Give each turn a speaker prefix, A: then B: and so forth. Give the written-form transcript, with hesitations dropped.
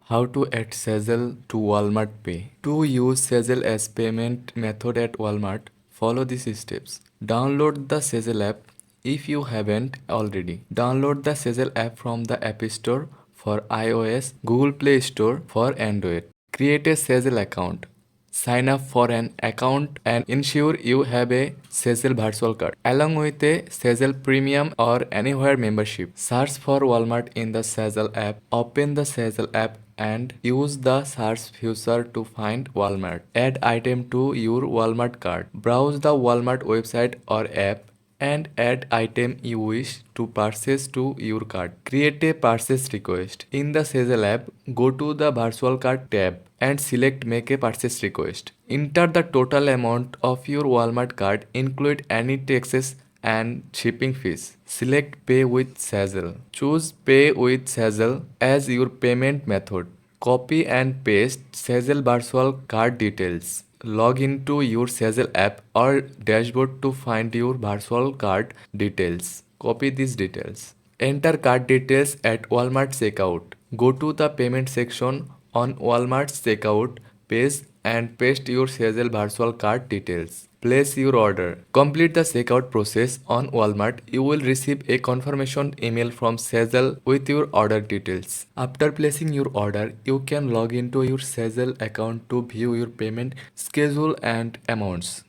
A: How to add Sezzle to Walmart Pay. To use Sezzle as payment method at Walmart, follow these steps. Download the Sezzle app if you haven't already. Download the Sezzle app from the App Store for iOS, Google Play Store for Android. Create a Sezzle account. Sign up for an account and ensure you have a Sezzle Virtual Card along with a Sezzle Premium or Anywhere membership. Search for Walmart in the Sezzle app. Open the Sezzle app and use the search feature to find Walmart. Add item to your Walmart cart. Browse the Walmart website or app and add item you wish to purchase to your cart. Create a purchase request. In the Sezzle app, go to the Virtual Cart tab and select Make a Purchase Request. Enter the total amount of your Walmart cart, include any taxes and shipping fees. Select Pay with Sezzle. Choose Pay with Sezzle as your payment method. Copy and paste Sezzle Virtual Card details. Log into your Sezzle app or dashboard to find your virtual card details. Copy these details. Enter card details at Walmart checkout. Go to the payment section on Walmart's checkout page and paste your Sezzle virtual card details. Place your order. Complete the checkout process on Walmart. You will receive a confirmation email from Sezzle with your order details. After placing your order, you can log into your Sezzle account to view your payment schedule and amounts.